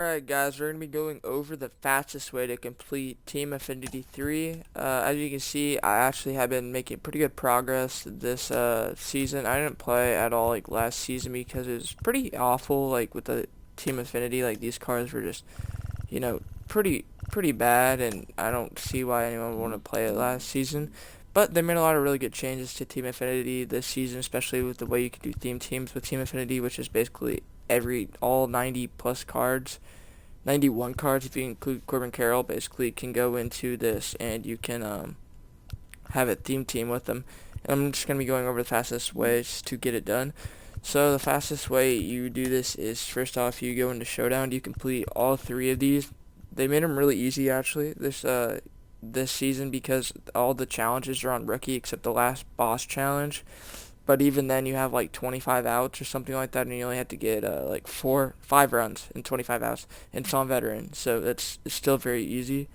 Alright guys, we're going to be going over the fastest way to complete Team Affinity 3. As you can see, I actually have been making pretty good progress this season. I didn't play at all like last season because it was pretty awful, like with the Team Affinity. Like these cards were just, pretty bad, and I don't see why anyone would want to play it last season. But they made a lot of really good changes to Team Affinity this season, especially with the way you can do theme teams with Team Affinity, which is basically all 90 plus cards, 91 cards if you include Corbin Carroll, basically can go into this, and you can have a theme team with them. And I'm just going to be going over the fastest ways to get it done. So the fastest way you do this is, first off, you go into Showdown. You complete all three of these. They made them really easy actually this season because all the challenges are on rookie except the last boss challenge. But even then, you have like 25 outs or something like that, and you only have to get like 5 runs in 25 outs. And it's on veteran, so it's still very easy.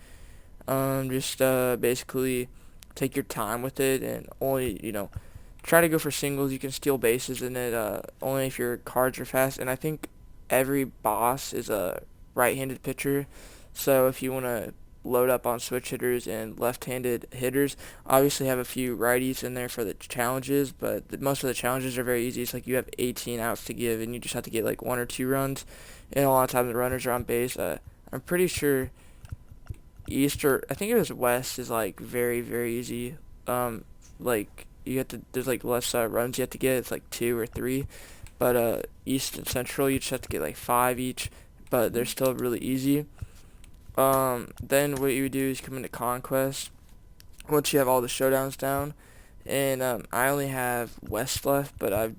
Just basically take your time with it, and only try to go for singles. You can steal bases in it only if your cards are fast. And I think every boss is a right-handed pitcher, so if you want to load up on switch hitters and left-handed hitters. Obviously have a few righties in there for the challenges, but most of the challenges are very easy. It's like you have 18 outs to give, and you just have to get like 1 or 2 runs, and a lot of times the runners are on base. I'm pretty sure East, or I think it was West, is like very, very easy. Like there's like less runs you have to get. It's like 2 or 3, but East and Central you just have to get like 5 each, but they're still really easy. Then what you would do is come into Conquest once you have all the showdowns down, and I only have West left, but I've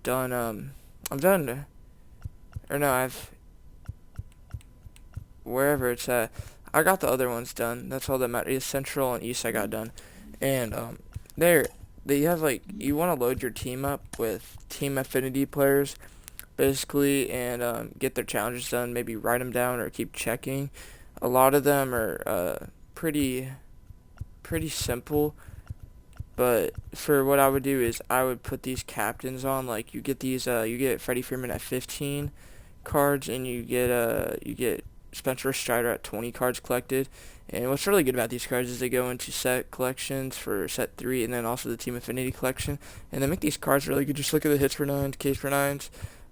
wherever it's at. I got the other ones done. That's all that matters. Central and East I got done, and there they have like you want to load your team up with Team Affinity players basically, and get their challenges done. Maybe write them down or keep checking. A lot of them are pretty simple, but for what I would do is I would put these captains on. Like you get Freddie Freeman at 15 cards, and you get Spencer Strider at 20 cards collected. And what's really good about these cards is they go into set collections for set 3, and then also the Team Affinity collection, and they make these cards really good. Just look at the hits for 9s, Ks for 9s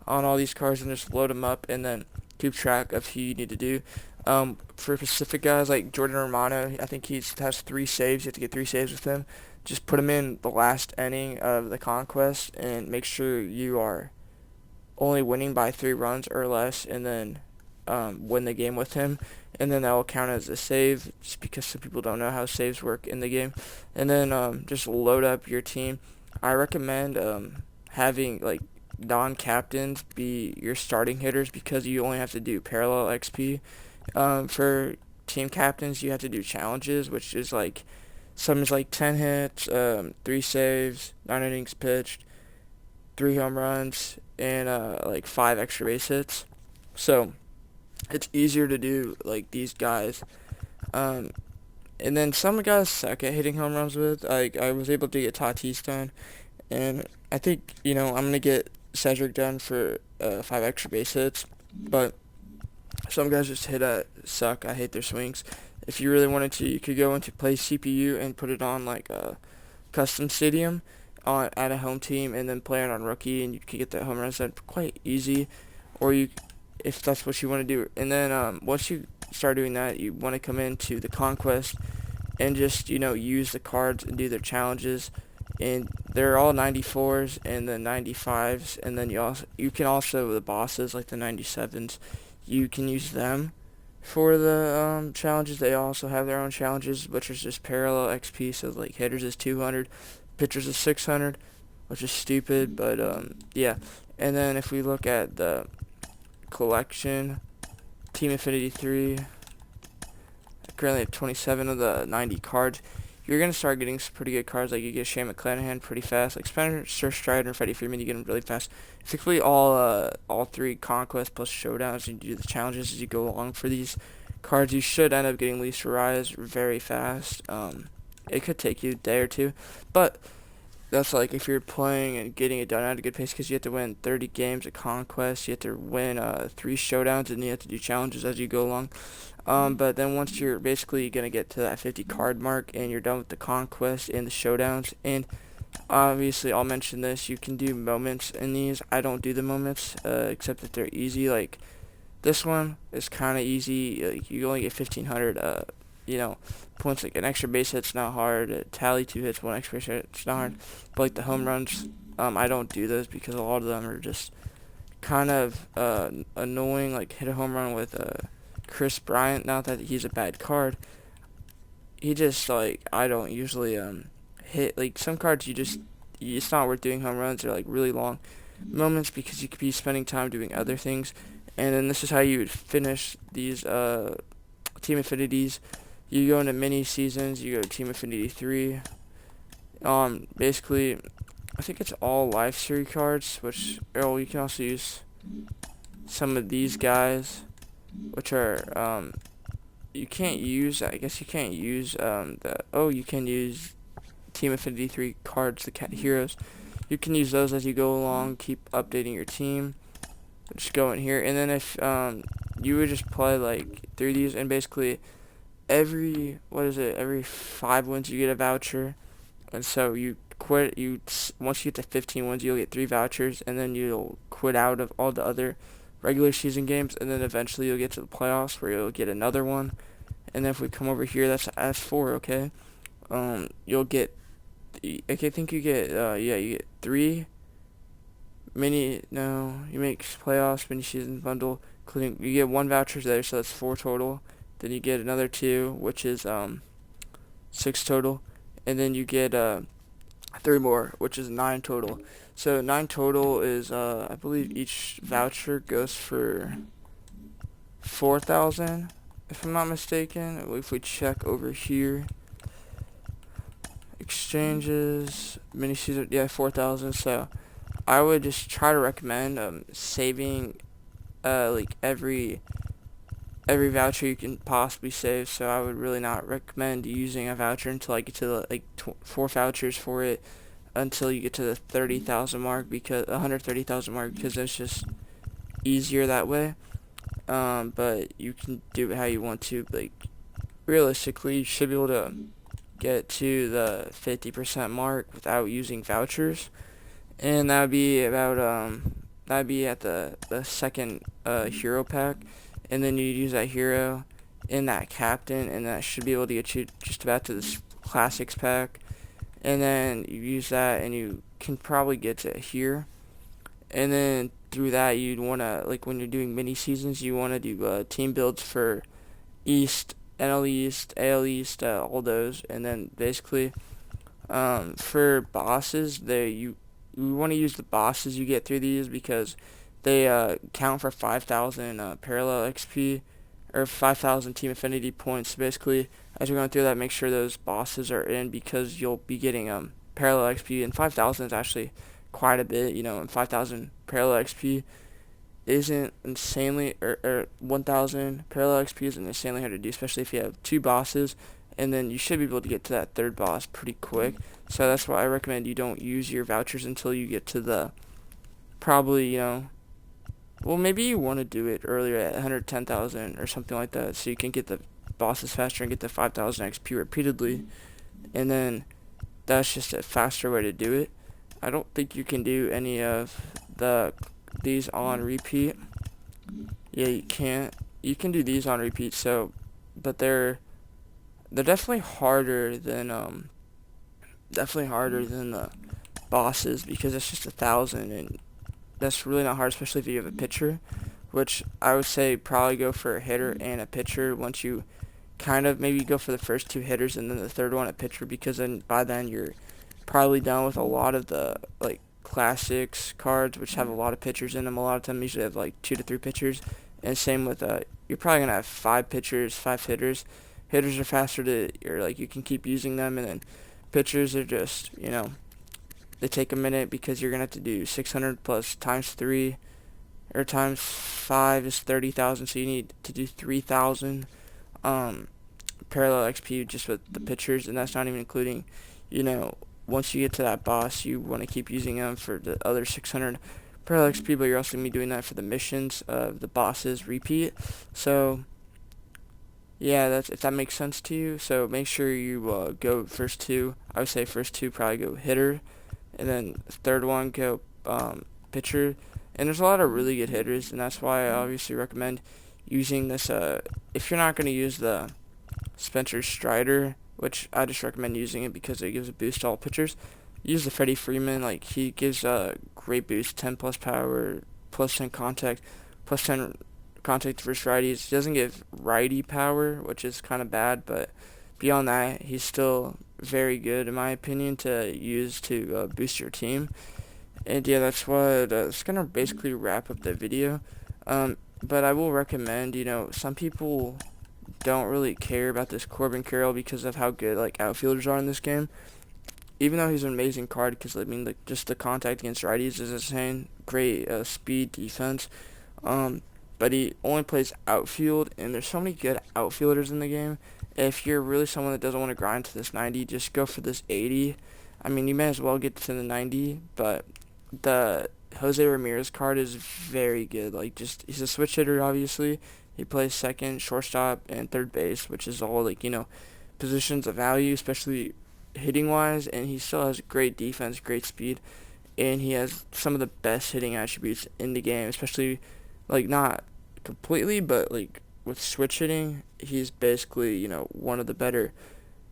on all these cards, and just load them up, and then keep track of who you need to do. For specific guys like Jordan Romano, I think he has 3 saves. You have to get 3 saves with him. Just put him in the last inning of the Conquest, and make sure you are only winning by 3 runs or less, and then win the game with him. And then that will count as a save, just because some people don't know how saves work in the game. And then just load up your team. I recommend having like non-captains be your starting hitters, because you only have to do parallel XP. For team captains, you have to do challenges, which is like some is like 10 hits, 3 saves, 9 innings pitched, 3 home runs, and like 5 extra base hits. So it's easier to do like these guys. Um, and then some guys suck at hitting home runs with. Like I was able to get Tatis done, and I think I'm gonna get Cedric done for 5 extra base hits, but some guys just suck. I hate their swings. If you really wanted to, you could go into play CPU and put it on like a custom stadium at a home team, and then play it on rookie, and you could get that home runs done quite easy. Or if that's what you want to do. And then once you start doing that, you want to come into the Conquest and just use the cards and do their challenges. And they're all 94s and the 95s, and then you can also the bosses like the 97s. You can use them for the challenges. They also have their own challenges, which is just parallel XP. So like hitters is 200, pitchers is 600, which is stupid, but yeah. And then if we look at the collection, Team Affinity 3, currently at 27 of the 90 cards. You're going to start getting some pretty good cards. Like you get Shane McClanahan pretty fast. Like Spencer Strider and Freddie Freeman, you get them really fast. If you complete all 3 Conquest plus Showdowns, and you do the challenges as you go along for these cards, you should end up getting Luis Arias very fast. It could take you a day or two, but that's like if you're playing and getting it done at a good pace, because you have to win 30 games of conquest, you have to win 3 showdowns, and you have to do challenges as you go along. But then once you're basically gonna get to that 50 card mark and you're done with the conquest and the showdowns, and obviously I'll mention this, you can do moments in these. I don't do the moments, except that they're easy. Like this one is kind of easy. Like you only get 1,500 you know, points. Like an extra base hit's not hard. Tally 2 hits, 1 extra base hit, it's not hard. But like the home runs, I don't do those because a lot of them are just kind of annoying. Like hit a home run with Chris Bryant. Not that he's a bad card. He just like I don't usually hit like some cards. It's not worth doing home runs. They're like really long moments because you could be spending time doing other things. And then this is how you would finish these Team Affinities. You go into mini seasons. You go to Team Affinity 3. Basically, I think it's all life series cards, which you can also use some of these guys, which are you can't use. I guess you can't use you can use Team Affinity 3 cards, the heroes. You can use those as you go along. Keep updating your team. Just go in here, and then if you would just play like through these, and basically every 5 wins you get a voucher, and so you quit. Once you get to 15 wins, you'll get 3 vouchers, and then you'll quit out of all the other regular season games, and then eventually you'll get to the playoffs where you'll get another one. And then if we come over here, that's S4, okay. You'll get. I think you get. You get 3. You make playoffs, mini season bundle, including you get 1 voucher there, so that's 4 total. Then you get another 2, which is 6 total, and then you get 3 more, which is 9 total. So 9 total is I believe each voucher goes for 4,000, if I'm not mistaken. If we check over here, exchanges, mini season, 4,000. So I would just try to recommend saving like every voucher you can possibly save. So I would really not recommend using a voucher until I get to the 4 vouchers for it until you get to the 30,000 mark, because 130,000 mark, because it's just easier that way. But you can do it how you want to. Like realistically, you should be able to get to the 50% mark without using vouchers. And that would be about that'd be at the second hero pack, and then you use that hero in that captain, and that should be able to get you just about to this classics pack, and then you use that, and you can probably get to here, and then through that you'd wanna, like when you're doing mini seasons, you wanna do team builds for East, NL East, AL East, all those, and then basically for bosses, we want to use the bosses you get through these because they count for 5,000 parallel XP or 5,000 Team Affinity points. So basically, as you're going through that, make sure those bosses are in because you'll be getting parallel XP, and 5,000 is actually quite a bit, and 5,000 parallel XP isn't insanely, or 1,000 parallel XP isn't insanely hard to do, especially if you have 2 bosses, and then you should be able to get to that 3rd boss pretty quick. So that's why I recommend you don't use your vouchers until you get to the, probably, well, maybe you want to do it earlier at 110,000 or something like that, so you can get the bosses faster and get the 5,000 XP repeatedly, and then that's just a faster way to do it. I don't think you can do any of these on repeat. Yeah, you can't. You can do these on repeat, but they're definitely harder than the bosses, because it's just 1,000, and that's really not hard, especially if you have a pitcher, which I would say probably go for a hitter and a pitcher. Once you kind of maybe go for the first 2 hitters and then the 3rd one a pitcher, because then by then you're probably done with a lot of the like classics cards, which have a lot of pitchers in them. A lot of them usually have like 2 to 3 pitchers, and same with you're probably gonna have 5 pitchers, 5 hitters. Hitters are faster you can keep using them, and then pitchers are just, they take a minute because you're gonna have to do 600 plus times 3 or times 5 is 30,000, so you need to do 3,000 parallel XP just with the pitchers, and that's not even including, once you get to that boss, you want to keep using them for the other 600 per XP, but you're also going to be doing that for the missions of the bosses repeat. So yeah, that's if that makes sense to you. So make sure you go first two. I would say first two probably go hitter, and then third one go pitcher. And there's a lot of really good hitters, and that's why I obviously recommend using this. If you're not going to use the Spencer Strider, which I just recommend using it because it gives a boost to all pitchers. Use the Freddie Freeman, like he gives a great boost, 10 plus power, plus 10 contact, plus 10 contact versus righties. He doesn't give righty power, which is kind of bad, but beyond that, he's still very good in my opinion to use to boost your team. And yeah, that's what it's gonna basically wrap up the video. But I will recommend, some people don't really care about this Corbin Carroll because of how good like outfielders are in this game. Even though he's an amazing card, because I mean, like just the contact against righties is insane. Great speed, defense. But he only plays outfield, and there's so many good outfielders in the game. If you're really someone that doesn't want to grind to this 90, just go for this 80. I mean, you may as well get to the 90, but the Jose Ramirez card is very good. Like, just he's a switch hitter, obviously. He plays second, shortstop, and third base, which is all like positions of value, especially hitting wise. And he still has great defense, great speed, and he has some of the best hitting attributes in the game, especially like not completely, but like with switch hitting, he's basically one of the better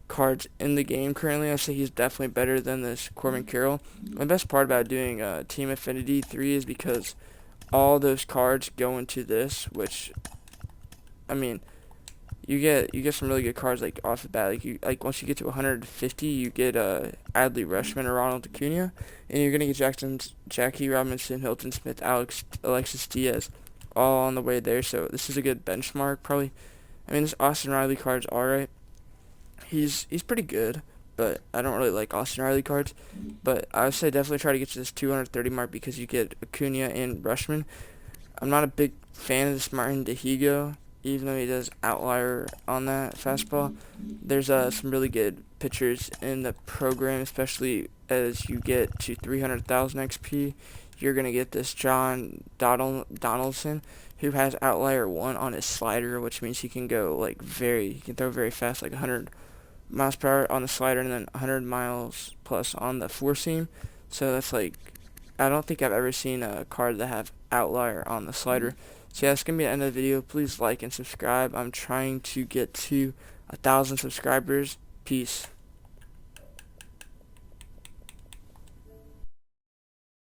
cards in the game currently. I say he's definitely better than this Corbin Carroll. The best part about doing Team Affinity 3 is because all those cards go into this, which I mean, you get some really good cards like off the bat. Like once you get to 150, you get Adley Rutschman or Ronald Acuna, and you're gonna get Jackie Robinson, Hilton Smith, Alexis Diaz, all on the way there. So this is a good benchmark, probably. I mean, this Austin Riley card's alright. He's pretty good, but I don't really like Austin Riley cards. But I would say definitely try to get to this 230 mark because you get Acuna and Rutschman. I'm not a big fan of this Martin Dehigo, even though he does outlier on that fastball. There's some really good pitchers in the program, especially as you get to 300,000 XP. You're going to get this John Donaldson, who has outlier 1 on his slider, which means he can go he can throw very fast, like 100 miles per hour on the slider and then 100 miles plus on the four seam. So that's I don't think I've ever seen a card that have outlier on the slider. So yeah, that's going to be the end of the video. Please like and subscribe. I'm trying to get to 1,000 subscribers. Peace.